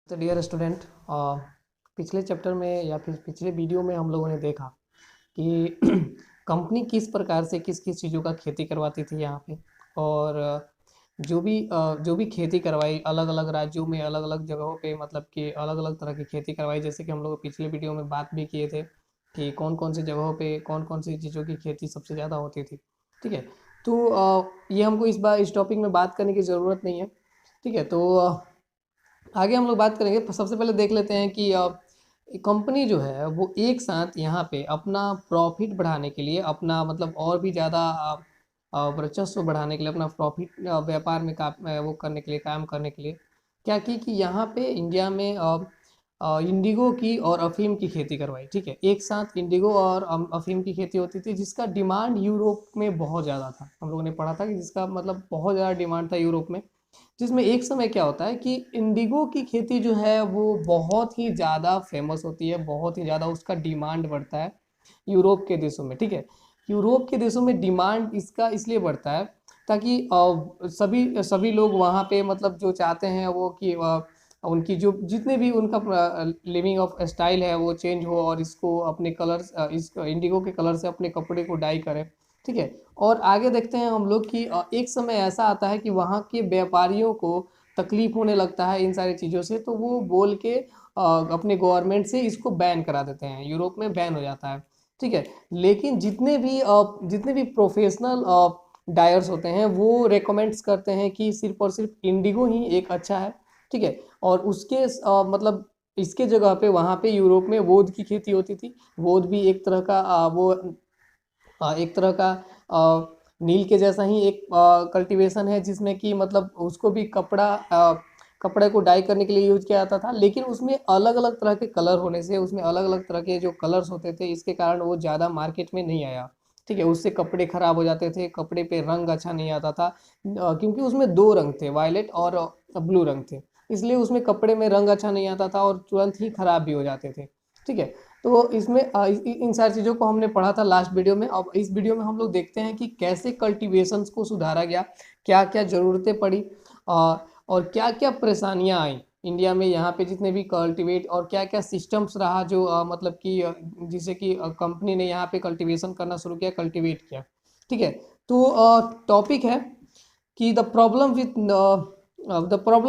तो dear student, पिछले chapter में या फिर पिछले वीडियो में हम लोगों ने देखा कि कंपनी किस प्रकार से किस किस चीज़ों का खेती करवाती थी यहाँ पे। और जो भी खेती करवाई अलग अलग राज्यों में अलग अलग जगहों पे, मतलब कि अलग अलग तरह की खेती करवाई। जैसे कि हम लोग पिछले वीडियो में बात भी किए थे कि कौन कौन सी जगहों पे कौन कौन सी चीज़ों की खेती सबसे ज़्यादा होती थी। ठीक है। तो ये हमको इस बार इस टॉपिक में बात करने की ज़रूरत नहीं है। ठीक है। तो आगे हम लोग बात करेंगे। सबसे पहले देख लेते हैं कि कंपनी जो है वो एक साथ यहाँ पे अपना प्रॉफिट बढ़ाने के लिए, अपना मतलब और भी ज़्यादा वर्चस्व बढ़ाने के लिए, अपना प्रॉफिट व्यापार में वो करने के लिए, काम करने के लिए क्या की कि यहाँ पे इंडिया में इंडिगो की और अफीम की खेती करवाई। ठीक है। एक साथ इंडिगो और अफीम की खेती होती थी, जिसका डिमांड यूरोप में बहुत ज़्यादा था। हम लोगों ने पढ़ा था कि जिसका मतलब बहुत ज़्यादा डिमांड था यूरोप में। जिसमें एक समय क्या होता है कि इंडिगो की खेती जो है वो बहुत ही ज़्यादा फेमस होती है, बहुत ही ज़्यादा उसका डिमांड बढ़ता है यूरोप के देशों में। ठीक है। यूरोप के देशों में डिमांड इसका इसलिए बढ़ता है ताकि सभी सभी लोग वहाँ पे मतलब जो चाहते हैं वो कि उनकी जो जितने भी उनका लिविंग ऑफ स्टाइल है वो चेंज हो, और इसको अपने कलर्स इस इंडिगो के कलर से अपने कपड़े को डाई करें। ठीक है। और आगे देखते हैं हम लोग कि एक समय ऐसा आता है कि वहाँ के व्यापारियों को तकलीफ होने लगता है इन सारी चीज़ों से, तो वो बोल के अपने गवर्नमेंट से इसको बैन करा देते हैं। यूरोप में बैन हो जाता है। ठीक है। लेकिन जितने भी प्रोफेशनल डायर्स होते हैं वो रेकमेंड्स करते हैं कि सिर्फ और सिर्फ इंडिगो ही एक अच्छा है। ठीक है। और उसके मतलब इसके जगह पे वहाँ पे यूरोप में वोद की खेती होती थी। वोद भी एक तरह का एक तरह का नील के जैसा ही एक कल्टीवेशन है, जिसमें कि मतलब उसको भी कपड़े को डाई करने के लिए यूज किया जाता था। लेकिन उसमें अलग अलग तरह के कलर होने से, उसमें अलग अलग तरह के जो कलर्स होते थे, इसके कारण वो ज़्यादा मार्केट में नहीं आया। ठीक है। उससे कपड़े खराब हो जाते थे, कपड़े पे रंग अच्छा नहीं आता था, क्योंकि उसमें दो रंग थे, वायलेट और ब्लू रंग थे। इसलिए उसमें कपड़े में रंग अच्छा नहीं आता था और तुरंत ही खराब भी हो जाते थे। ठीक है। तो इसमें इन सारी चीज़ों को हमने पढ़ा था लास्ट वीडियो में। अब इस वीडियो में हम लोग देखते हैं कि कैसे कल्टीवेशंस को सुधारा गया, क्या क्या ज़रूरतें पड़ी, और क्या क्या परेशानियां आई इंडिया में यहाँ पे जितने भी कल्टीवेट, और क्या क्या सिस्टम्स रहा जो मतलब कि जिसे कि कंपनी ने यहाँ पे कल्टीवेशन करना शुरू किया, कल्टीवेट किया। ठीक है। तो टॉपिक है कि the problem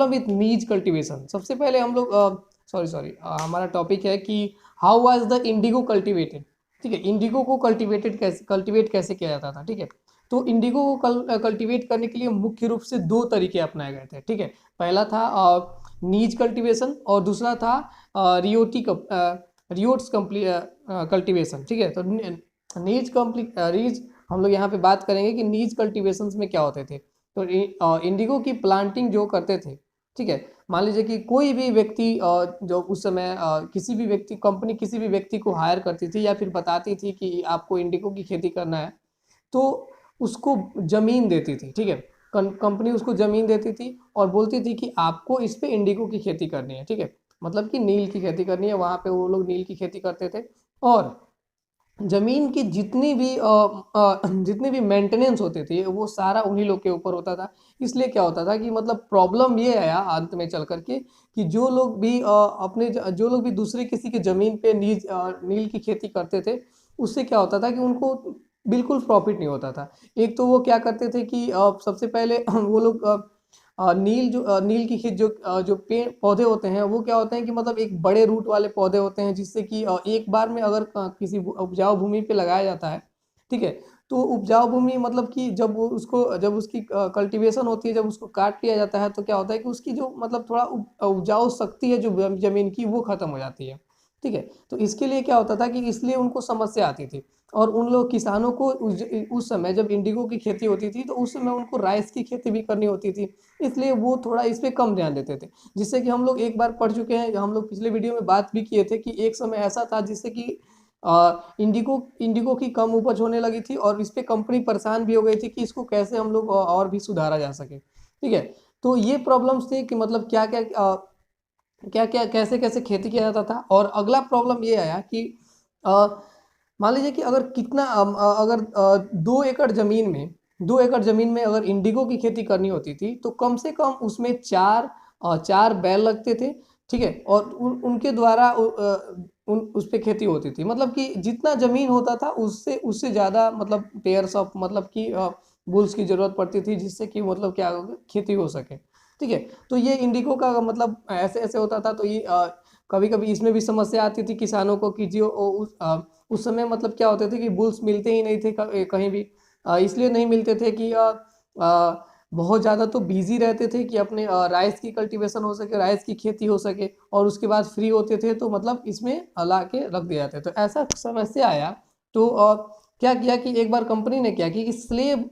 with knees cultivation. सबसे पहले हम लोग सॉरी सॉरी हमारा टॉपिक है कि how was the Indigo cultivated. ठीक है। इंडिगो को कल्टीवेट कैसे किया जाता था। ठीक है। तो इंडिगो को कल्टीवेट करने के लिए मुख्य रूप से दो तरीके अपनाए गए थे। ठीक है। पहला था नीज कल्टीवेशन और दूसरा था रियोट्स कल्टीवेशन। ठीक है। तो नीज हम लोग यहाँ पे बात करेंगे कि नीज कल्टीवेशंस में क्या होते थे। तो इंडिगो की प्लांटिंग जो करते थे। ठीक है। मान लीजिए कि कोई भी व्यक्ति जो उस समय किसी भी व्यक्ति कंपनी किसी भी व्यक्ति को हायर करती थी या फिर बताती थी कि आपको इंडिगो की खेती करना है, तो उसको ज़मीन देती थी। ठीक है। कंपनी उसको ज़मीन देती थी और बोलती थी कि आपको इस पे इंडिगो की खेती करनी है। ठीक है। मतलब कि नील की खेती करनी है। वहाँ पे वो लोग नील की खेती करते थे। और जमीन की जितनी भी मेंटेनेंस होती थी वो सारा उन्हीं लोग के ऊपर होता था। इसलिए क्या होता था कि मतलब प्रॉब्लम ये आया अंत में चल करके कि जो लोग भी दूसरे किसी के ज़मीन पे नील की खेती करते थे, उससे क्या होता था कि उनको बिल्कुल प्रॉफिट नहीं होता था। एक तो वो क्या करते थे कि सबसे पहले वो लोग नील की खेत जो पेड़ पौधे होते हैं वो क्या होते हैं कि मतलब एक बड़े रूट वाले पौधे होते हैं, जिससे कि एक बार में अगर किसी उपजाऊ भूमि पे लगाया जाता है। ठीक है। तो उपजाऊ भूमि मतलब कि जब उसकी कल्टीवेशन होती है, जब उसको काट लिया जाता है, तो क्या होता है कि उसकी जो मतलब थोड़ा उपजाऊ शक्ति है जो जमीन की, वो खत्म हो जाती है। ठीक है। तो इसके लिए क्या होता था कि इसलिए उनको समस्या आती थी। और उन लोग किसानों को उस समय जब इंडिगो की खेती होती थी, तो उस समय उनको राइस की खेती भी करनी होती थी। इसलिए वो थोड़ा इस पे कम ध्यान देते थे। जिससे कि हम लोग एक बार पढ़ चुके हैं, हम लोग पिछले वीडियो में बात भी किए थे कि एक समय ऐसा था जिससे कि इंडिगो की कम उपज होने लगी थी, और इस पे कंपनी परेशान भी हो गई थी कि इसको कैसे हम लोग और भी सुधारा जा सके। ठीक है। तो ये प्रॉब्लम्स थे कि मतलब क्या क्या कैसे कैसे खेती किया जाता था। और अगला प्रॉब्लम ये आया कि अ, मान लीजिए कि अगर 2 एकड़ जमीन में अगर इंडिगो की खेती करनी होती थी, तो कम से कम उसमें चार बैल लगते थे। ठीक है, और उनके द्वारा उस पे खेती होती थी, मतलब कि जितना जमीन होता था उससे उससे ज़्यादा मतलब पेयर्स ऑफ मतलब कि बुल्स की ज़रूरत पड़ती थी, जिससे कि मतलब क्या खेती हो सके। ठीक है, तो ये इंडिगो का मतलब ऐसे ऐसे होता था। तो ये कभी कभी इसमें भी समस्या आती थी किसानों को कि जो उस समय मतलब क्या होते थे कि बुल्स मिलते ही नहीं थे कहीं भी। इसलिए नहीं मिलते थे कि बहुत ज़्यादा तो बिजी रहते थे कि अपने राइस की कल्टीवेशन हो सके, राइस की खेती हो सके, और उसके बाद फ्री होते थे तो मतलब इसमें ला के रख दिया जाते। तो ऐसा समस्या आया, तो क्या किया कि एक बार कंपनी ने क्या किया कि स्लेव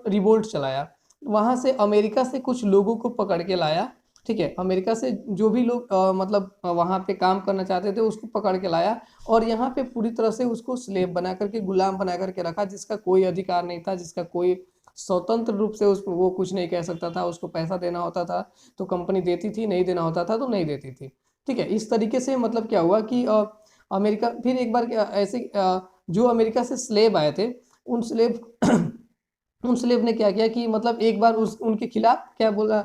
रिवोल्ट चलाया। वहाँ से अमेरिका से कुछ लोगों को पकड़ के लाया। ठीक है, अमेरिका से जो भी लोग मतलब वहाँ पे काम करना चाहते थे उसको पकड़ के लाया, और यहाँ पे पूरी तरह से उसको स्लेव बना करके, गुलाम बना करके रखा, जिसका कोई अधिकार नहीं था, जिसका कोई स्वतंत्र रूप से उस वो कुछ नहीं कह सकता था। उसको पैसा देना होता था तो कंपनी देती थी, नहीं देना होता था तो नहीं देती थी। ठीक है, इस तरीके से मतलब क्या हुआ कि अमेरिका फिर एक बार ऐसे जो अमेरिका से स्लेब आए थे, उन स्लेब उन स्लेब ने क्या किया कि मतलब एक बार उस उनके खिलाफ क्या बोला,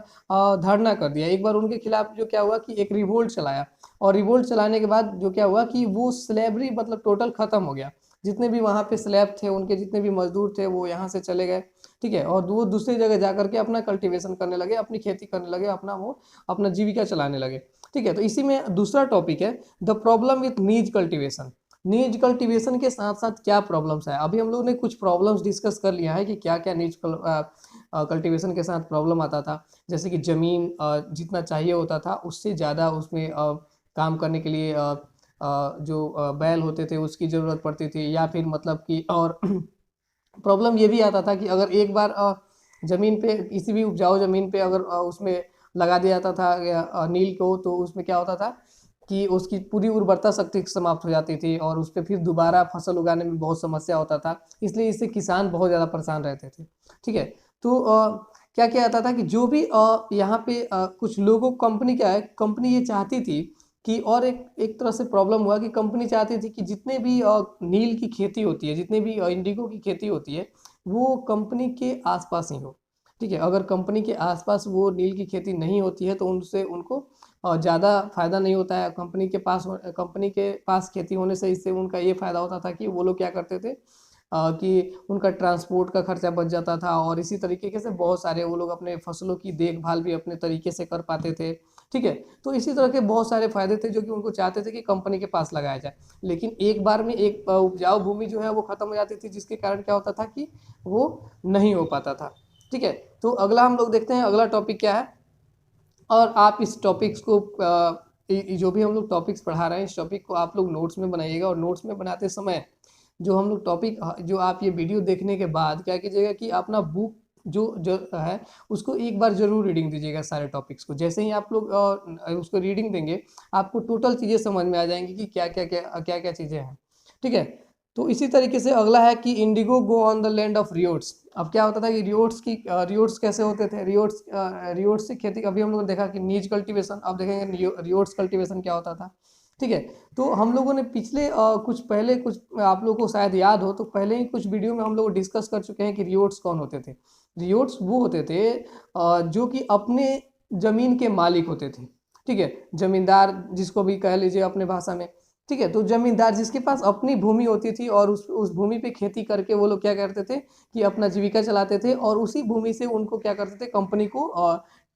धरना कर दिया। एक बार उनके खिलाफ जो क्या हुआ कि एक रिवोल्ट चलाया, और रिवोल्ट चलाने के बाद जो क्या हुआ कि वो स्लेवरी मतलब टोटल खत्म हो गया। जितने भी वहाँ पे स्लेब थे, उनके जितने भी मजदूर थे वो यहाँ से चले गए। ठीक है, और वो दूसरी जगह जा करके अपना कल्टीवेशन करने लगे, अपनी खेती करने लगे, अपना जीविका चलाने लगे। ठीक है, तो इसी में दूसरा टॉपिक है the problem with knees cultivation. Knees cultivation के साथ साथ क्या प्रॉब्लम्स है, अभी हम लोग ने कुछ प्रॉब्लम्स डिस्कस कर लिया है कि क्या क्या नीज कल्टीवेशन के साथ प्रॉब्लम आता था। जैसे कि ज़मीन जितना चाहिए होता था उससे ज़्यादा उसमें काम करने के लिए जो बैल होते थे उसकी ज़रूरत पड़ती थी, या फिर मतलब कि और प्रॉब्लम ये भी आता था कि अगर एक बार ज़मीन पे, किसी भी उपजाऊ ज़मीन पे अगर उसमें लगा दिया जाता था नील को, तो उसमें क्या होता था कि उसकी पूरी उर्वरता शक्ति समाप्त हो जाती थी, और उस पर फिर दोबारा फसल उगाने में बहुत समस्या होता था। इसलिए इससे किसान बहुत ज़्यादा परेशान रहते थे। ठीक है, तो क्या किया जाता था कि जो भी यहाँ पे कुछ लोगों, कंपनी क्या है, कंपनी ये चाहती थी कि, और एक एक तरह से प्रॉब्लम हुआ कि कंपनी चाहती थी कि जितने भी नील की खेती होती है, जितने भी इंडिगो की खेती होती है, वो कंपनी के आसपास ही हो। ठीक है, अगर कंपनी के आसपास वो नील की खेती नहीं होती है तो उनसे उनको ज़्यादा फायदा नहीं होता है। कंपनी के पास खेती होने से इससे उनका ये फ़ायदा होता था कि वो लोग क्या करते थे कि उनका ट्रांसपोर्ट का खर्चा बच जाता था, और इसी तरीके से बहुत सारे वो लोग अपने फसलों की देखभाल भी अपने तरीके से कर पाते थे। ठीक है, तो इसी तरह के बहुत सारे फायदे थे जो कि उनको चाहते थे कि कंपनी के पास लगाया जाए। लेकिन एक बार में एक उपजाऊ भूमि जो है वो खत्म हो जाती थी, जिसके कारण क्या होता था कि वो नहीं हो पाता था। ठीक है, तो अगला हम लोग देखते हैं अगला टॉपिक क्या है। और आप इस टॉपिक्स को जो भी हम लोग टॉपिक्स पढ़ा रहे हैं, इस टॉपिक को आप लोग नोट्स में बनाइएगा, और नोट्स में बनाते समय जो हम लोग टॉपिक, जो आप ये वीडियो देखने के बाद क्या कीजिएगा कि अपना बुक जो जो है उसको एक बार जरूर रीडिंग दीजिएगा सारे टॉपिक्स को। जैसे ही आप लोग उसको रीडिंग देंगे, आपको टोटल चीज़ें समझ में आ जाएंगी कि क्या क्या चीज़ें हैं। ठीक है, तो इसी तरीके से अगला है कि indigo go on the land of ryots. अब क्या होता था कि रियोट्स कैसे होते थे, रियोट्स से खेती, अभी हम लोगों ने देखा कि नीज कल्टीवेशन, अब देखेंगे रियोट्स कल्टीवेशन क्या होता था। ठीक है, तो हम लोगों ने पिछले कुछ आप लोगों को शायद याद हो, तो पहले ही कुछ वीडियो में हम लोग डिस्कस कर चुके हैं कि रियोट्स कौन होते थे। रियोट्स वो होते थे जो कि अपने जमीन के मालिक होते थे। ठीक है, जमींदार जिसको भी कह लीजिए अपने भाषा में। ठीक है, तो जमींदार जिसके पास अपनी भूमि होती थी, और उस भूमि पे खेती करके वो लोग क्या करते थे कि अपना जीविका चलाते थे, और उसी भूमि से उनको क्या करते थे, कंपनी को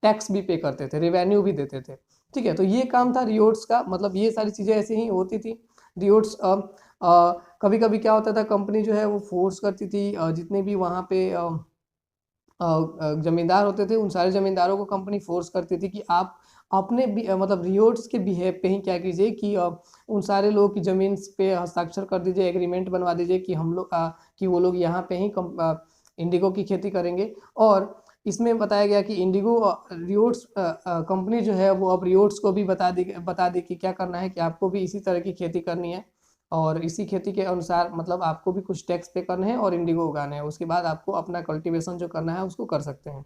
टैक्स भी पे करते थे, रेवेन्यू भी देते थे। ठीक है, तो ये काम था रियोट्स का, मतलब ये सारी चीज़ें ऐसे ही होती थी। रियोट्स कभी कभी क्या होता था, कंपनी जो है वो फोर्स करती थी जितने भी वहाँ पे जमींदार होते थे, उन सारे जमींदारों को कंपनी फोर्स करती थी कि आप अपने मतलब रियोट्स के बिहेव पे ही क्या कीजिए कि उन सारे लोगों की ज़मीन पे हस्ताक्षर कर दीजिए, एग्रीमेंट बनवा दीजिए कि हम लोग कि वो लोग यहाँ पे ही इंडिगो की खेती करेंगे। और इसमें बताया गया कि इंडिगो रियोट्स कंपनी जो है वो अब रियोट्स को भी बता दी कि क्या करना है, कि आपको भी इसी तरह की खेती करनी है, और इसी खेती के अनुसार मतलब आपको भी कुछ टैक्स पे करने हैं और इंडिगो उगाने हैं। उसके बाद आपको अपना कल्टीवेशन जो करना है उसको कर सकते हैं।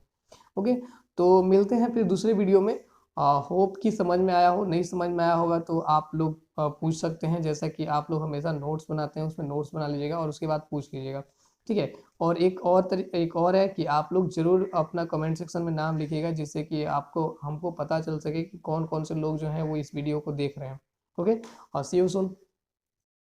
ओके, तो मिलते हैं फिर दूसरे वीडियो में। होप कि समझ में आया हो, नहीं समझ में आया होगा तो आप लोग पूछ सकते हैं, जैसा कि आप लोग हमेशा नोट्स बनाते हैं उसमें नोट्स बना लीजिएगा और उसके बाद पूछ लीजिएगा। ठीक। ठीक है। और एक और है कि आप लोग ज़रूर अपना कमेंट सेक्शन में नाम लिखिएगा, जिससे कि आपको हमको पता चल सके कि कौन कौन से लोग जो हैं वो इस वीडियो को देख रहे हैं। ओके, और सी यू सून।